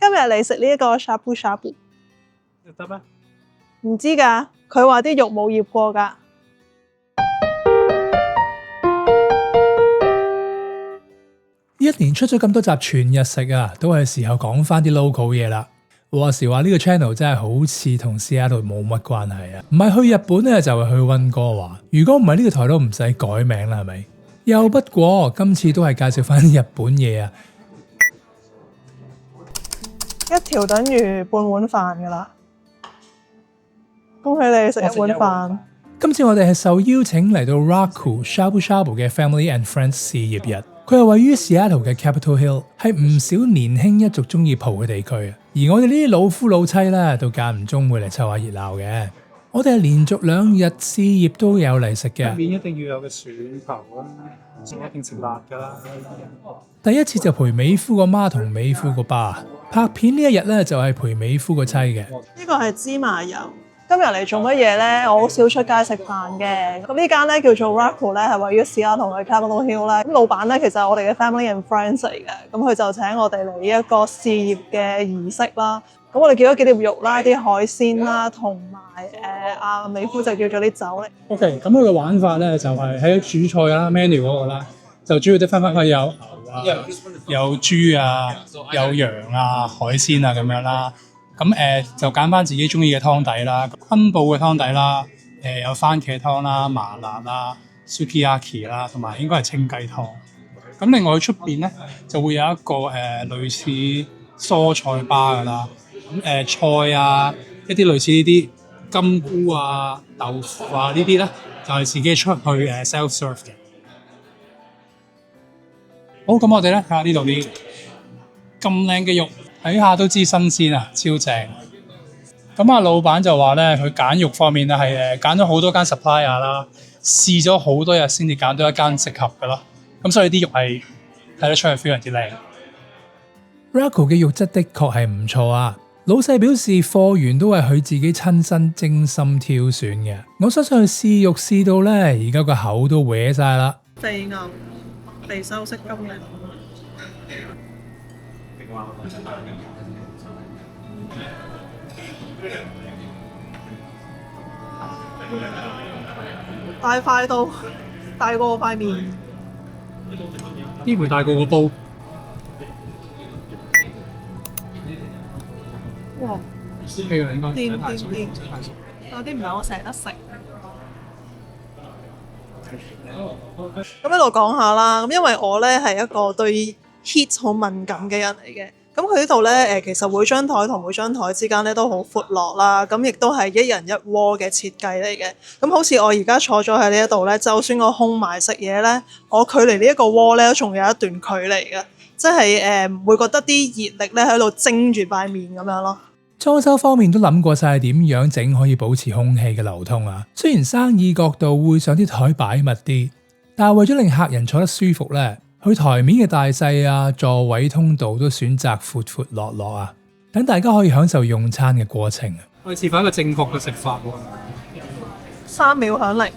今日嚟食呢一個 shabu shabu。得咩？唔知㗎，佢話啲肉冇醃過㗎。一年出咗咁多集全日食啊，都係時候講翻啲 local 嘢啦。話時話呢個 channel 真係好似同 Seattle 冇乜關係啊，唔係去日本咧就係去溫哥華。如果唔係呢個台都唔使改名啦，係咪？又不過今次都係介紹翻啲日本嘢啊。一條等於半碗飯㗎啦。恭喜你食一碗飯。今次我哋係受邀請嚟到 Raku Shabu Shabu 嘅 Family and Friends 事業日。佢係位於 Seattle 嘅 Capitol Hill， 係唔少年輕一族中意蒲嘅地區啊。而我哋呢啲老夫老妻咧，都間唔中會嚟湊下熱鬧嘅。我哋係連續2日事業都有嚟食嘅。面一定要有個蒜頭啦，一定食辣㗎啦。第一次就陪美夫個媽同美夫個爸拍片呢一日咧，就係陪美夫個妻嘅。呢個係芝麻油。今日嚟做乜嘢咧？我好少出街食飯嘅。咁呢間咧叫做 Raku 咧，係位於 Seattle 嘅 Capitol Hill 咧。咁老闆咧其實係我哋嘅 family and friends 嚟嘅。咁佢就請我哋嚟呢一個事業嘅儀式啦。咁我哋叫咗幾碟肉啦、啲海鮮啦，同埋阿美夫就叫咗啲酒嚟。OK， 咁佢嘅玩法咧就係喺主菜啦 menu 嗰個啦，就主要啲分開有牛啊、有豬啊、有羊啊、海鮮啊咁樣啦。咁就揀翻自己中意嘅湯底啦，昆布嘅湯底啦，有番茄湯啦、麻辣啦、sukiyaki 啦，同埋應該係清雞湯。咁另外出邊咧就會有一個類似蔬菜吧噶啦，咁菜啊一啲類似呢啲金菇啊、豆腐啊呢啲咧就係自己出去self serve 嘅。好，咁我哋咧睇下呢度啲咁靚嘅肉。睇下都知新鮮啊，超正！咁老闆就話咧，佢揀肉方面咧係揀咗好多間 supplier 啦，試咗好多日先至揀到一間適合嘅咯。咁所以啲肉係睇得出係非常之靚。Raku 嘅肉質的確係唔錯啊！老細表示貨源都係佢自己親身精心挑選嘅。我相信佢試肉試到咧，而家個口都歪晒啦。肥牛、肥修式金鈴。大塊到大過塊面，呢回大過個煲。哇！應該掂太熟，掂太熟。有啲唔係我成日得食。咁喺度講下啦，咁因為我咧係一個對 heat 好敏感嘅人嚟嘅。咁佢呢度咧其實每張台同每張台之間咧都好闊落啦，咁亦都係一人一鍋嘅設計嚟嘅。咁好似我而家坐咗喺呢一度咧，就算我空埋食嘢咧，我距離呢一個鍋咧仲有一段距離嘅，即係唔會覺得啲熱力咧喺度蒸住塊面咁樣咯。裝修方面都諗過晒點樣整可以保持空氣嘅流通啊！雖然生意角度會想啲台擺密啲，但係為咗令客人坐得舒服咧，佢台面嘅大細啊、座位通道都選擇闊闊落落啊，等大家可以享受用餐嘅過程啊！我哋示範一個正確嘅食法喎。 3秒響鈴。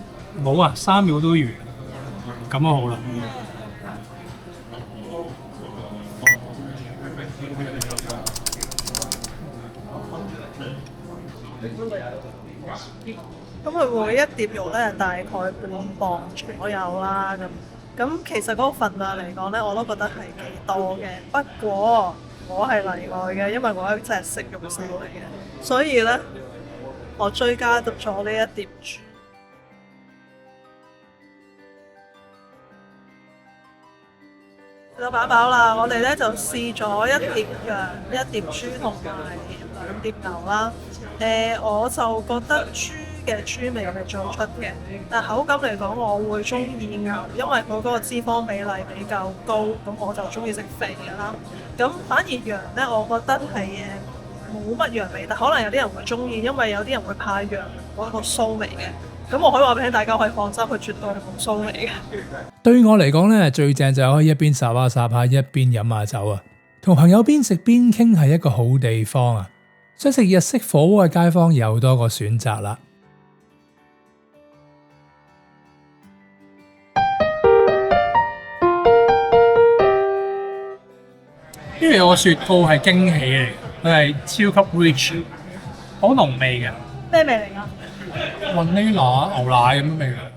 冇啊，3秒都完。咁啊好啦。咁佢每一碟肉咧大概半磅左右啦，咁其實嗰個份量嚟講咧，我都覺得係幾多嘅。不過我係例外嘅，因為我係一隻食肉獸嚟嘅，所以咧我追加咗呢一碟豬。就飽飽啦，我哋咧就試咗一碟羊、一碟豬同埋2碟牛啦。我就覺得豬味係最出嘅，但口感嚟講，我會中意牛，因為佢嗰個脂肪比例比較高，咁我就中意食肥嘅啦。咁反而羊咧，我覺得係冇乜羊味，但可能有啲人會中意，因為有啲人會怕羊嗰個騷味嘅。咁我可以話俾大家可以放心，佢絕對係冇騷味嘅。對我嚟講咧，最正就係可以一邊烚下烚下，一邊飲下酒啊，同朋友邊食邊傾係一個好地方啊！想食日式火鍋嘅街坊有多個選擇啦。因為有個雪糕係驚喜嚟嘅，佢係超級 rich，好濃味嘅咩味嚟㗎？雲呢拿牛奶咁樣味嘅。